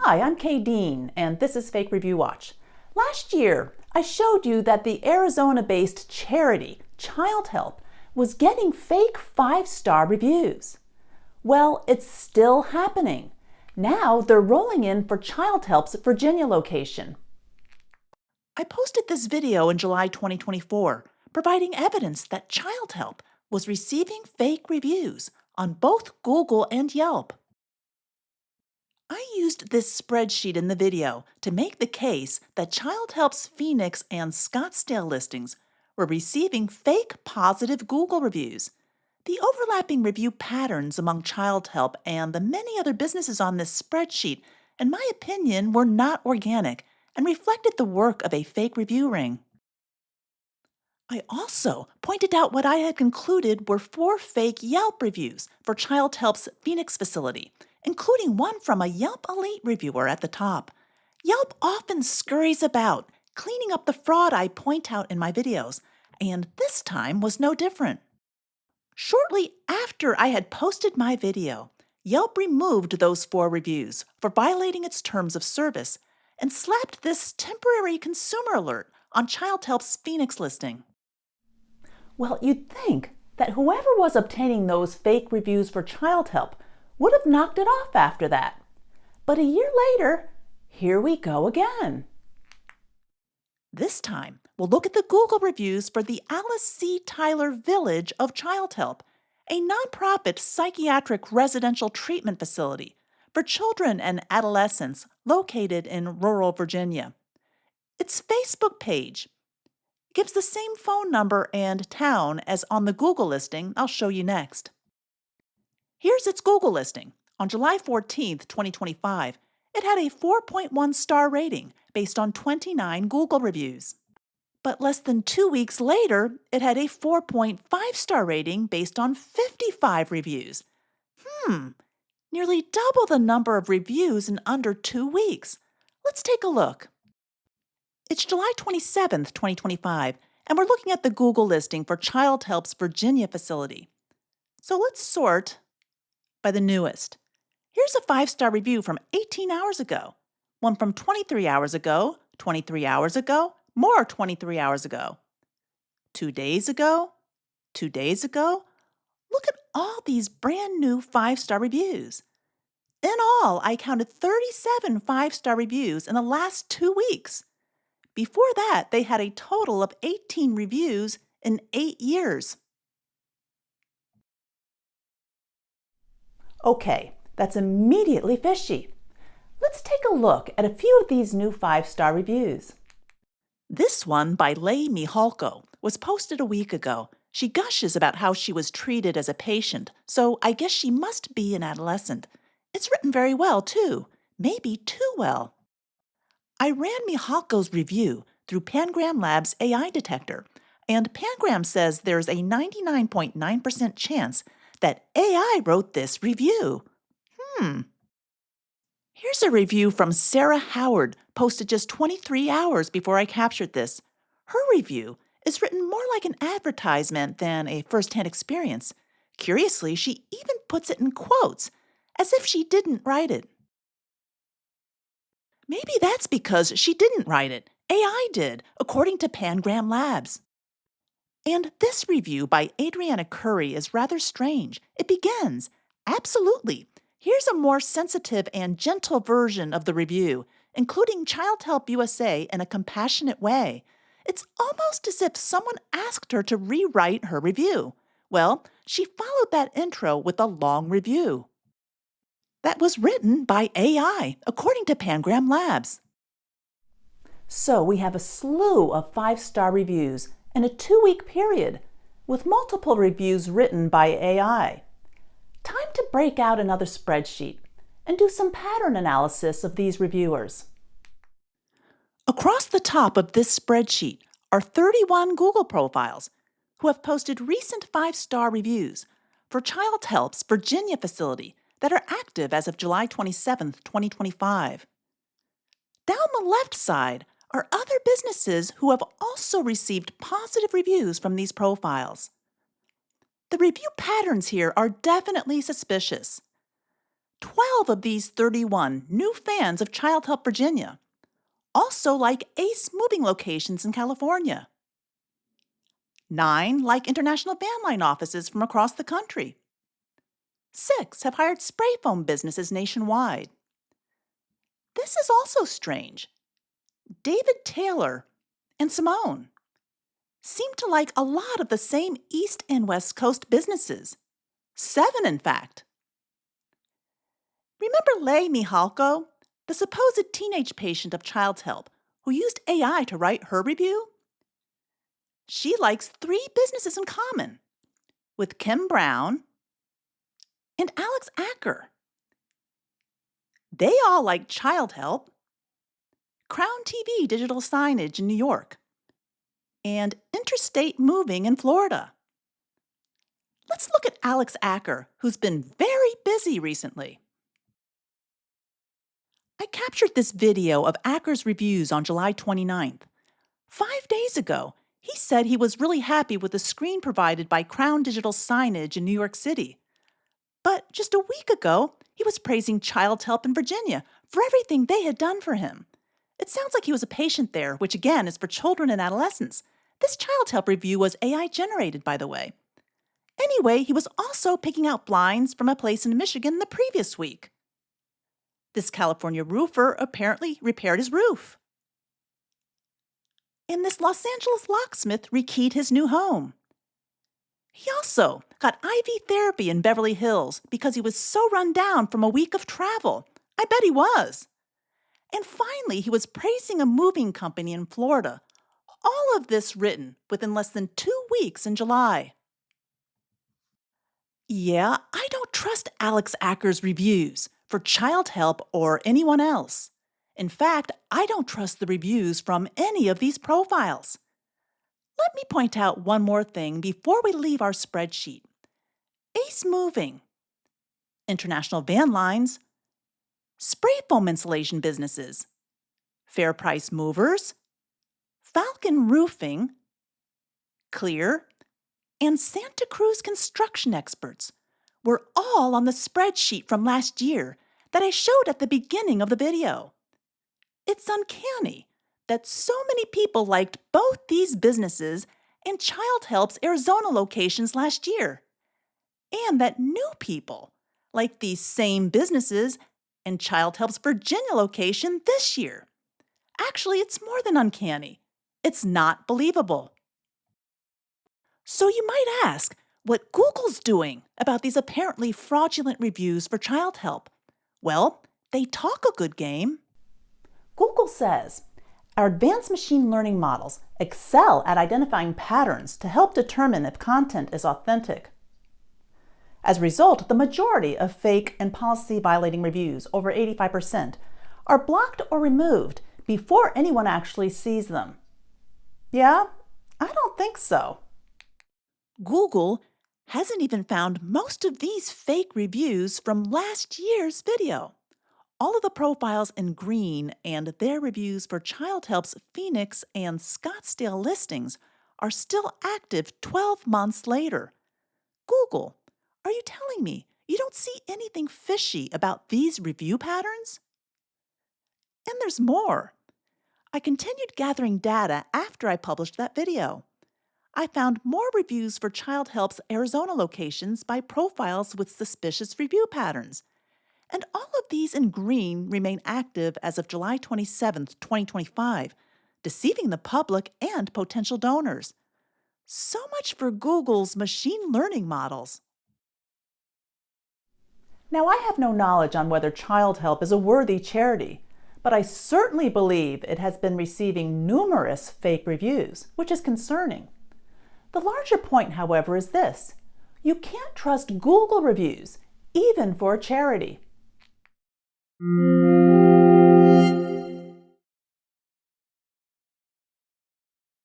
Hi, I'm Kay Dean, and this is Fake Review Watch. Last year, I showed you that the Arizona-based charity, Childhelp, was getting fake 5-star reviews. Well, it's still happening. Now they're rolling in for Childhelp's Virginia location. I posted this video in July 2024, providing evidence that Childhelp was receiving fake reviews on both Google and Yelp. I used this spreadsheet in the video to make the case that Childhelp's Phoenix and Scottsdale listings were receiving fake positive Google reviews. The overlapping review patterns among Childhelp and the many other businesses on this spreadsheet, in my opinion, were not organic and reflected the work of a fake review ring. I also pointed out what I had concluded were 4 fake Yelp reviews for Childhelp's Phoenix facility, including one from a Yelp Elite reviewer at the top. Yelp often scurries about, cleaning up the fraud I point out in my videos, and this time was no different. Shortly after I had posted my video, Yelp removed those 4 reviews for violating its terms of service and slapped this temporary consumer alert on Childhelp's Phoenix listing. Well, you'd think that whoever was obtaining those fake reviews for Childhelp would have knocked it off after that. But a year later, here we go again. This time, we'll look at the Google reviews for the Alice C. Tyler Village of Childhelp, a nonprofit psychiatric residential treatment facility for children and adolescents located in rural Virginia. Its Facebook page gives the same phone number and town as on the Google listing I'll show you next. Here's its Google listing. On July 14, 2025, it had a 4.1 star rating based on 29 Google reviews. But less than 2 weeks later, it had a 4.5 star rating based on 55 reviews. Nearly double the number of reviews in under 2 weeks. Let's take a look. It's July 27, 2025, and we're looking at the Google listing for Childhelp's Virginia facility. So let's sort by the newest. Here's a 5-star review from 18 hours ago, one from 23 hours ago, 23 hours ago, more 23 hours ago, 2 days ago, 2 days ago. Look at all these brand new 5-star reviews. In all, I counted 37 5-star reviews in the last 2 weeks. Before that, they had a total of 18 reviews in 8 years. Okay, that's immediately fishy. Let's take a look at a few of these new 5-star reviews. This one by Leigh Mihalko was posted a week ago. She gushes about how she was treated as a patient, so I guess she must be an adolescent. It's written very well, too. Maybe too well. I ran Mihalko's review through Pangram Labs' AI detector, and Pangram says there's a 99.9% chance that AI wrote this review. Here's a review from Sarah Howard, posted just 23 hours before I captured this. Her review is written more like an advertisement than a first-hand experience. Curiously, she even puts it in quotes, as if she didn't write it. Maybe that's because she didn't write it. AI did, according to Pangram Labs. And this review by Adriana Curry is rather strange. It begins, "Absolutely. Here's a more sensitive and gentle version of the review, including Childhelp USA in a compassionate way." It's almost as if someone asked her to rewrite her review. Well, she followed that intro with a long review. That was written by AI, according to Pangram Labs. So we have a slew of 5-star reviews in a 2-week period, with multiple reviews written by AI. Time to break out another spreadsheet and do some pattern analysis of these reviewers. Across the top of this spreadsheet are 31 Google profiles who have posted recent 5-star reviews for Childhelp's Virginia facility that are active as of July 27, 2025. Down the left side are other businesses who have also received positive reviews from these profiles. The review patterns here are definitely suspicious. 12 of these 31 new fans of Childhelp Virginia also like Ace moving locations in California. 9 like international van line offices from across the country. 6 have hired spray foam businesses nationwide. This is also strange. David Taylor and Simone seem to like a lot of the same East and West Coast businesses. 7, in fact. Remember Leigh Mihalko, the supposed teenage patient of Childhelp who used AI to write her review? She likes 3 businesses in common, with Kim Brown and Alex Acker. They all like Childhelp, Crown TV digital signage in New York, and interstate moving in Florida. Let's look at Alex Acker, who's been very busy recently. I captured this video of Acker's reviews on July 29th. 5 days ago, he said he was really happy with the screen provided by Crown Digital Signage in New York City. But just a week ago, he was praising Childhelp in Virginia for everything they had done for him. It sounds like he was a patient there, which again is for children and adolescents. This Childhelp review was AI generated, by the way. Anyway, he was also picking out blinds from a place in Michigan the previous week. This California roofer apparently repaired his roof. And this Los Angeles locksmith rekeyed his new home. He also got IV therapy in Beverly Hills because he was so run down from a week of travel. I bet he was. And finally, he was praising a moving company in Florida. All of this written within less than 2 weeks in July. Yeah, I don't trust Alex Acker's reviews for Childhelp or anyone else. In fact, I don't trust the reviews from any of these profiles. Let me point out one more thing before we leave our spreadsheet. Ace Moving, International Van Lines, Spray Foam Insulation Businesses, Fair Price Movers, Falcon Roofing, Clear, and Santa Cruz Construction Experts were all on the spreadsheet from last year that I showed at the beginning of the video. It's uncanny that so many people liked both these businesses and Childhelp's Arizona locations last year, and that new people like these same businesses and Childhelp's Virginia location this year. Actually, it's more than uncanny. It's not believable. So you might ask what Google's doing about these apparently fraudulent reviews for Childhelp. Well, they talk a good game. Google says, our advanced machine learning models excel at identifying patterns to help determine if content is authentic. As a result, the majority of fake and policy-violating reviews, over 85%, are blocked or removed before anyone actually sees them. Yeah, I don't think so. Google hasn't even found most of these fake reviews from last year's video. All of the profiles in green and their reviews for Childhelp's Phoenix and Scottsdale listings are still active 12 months later. Google, are you telling me you don't see anything fishy about these review patterns? And there's more. I continued gathering data after I published that video. I found more reviews for Childhelp's Arizona locations by profiles with suspicious review patterns. And all of these in green remain active as of July 27, 2025, deceiving the public and potential donors. So much for Google's machine learning models. Now, I have no knowledge on whether Childhelp is a worthy charity, but I certainly believe it has been receiving numerous fake reviews, which is concerning. The larger point, however, is this: you can't trust Google reviews, even for a charity.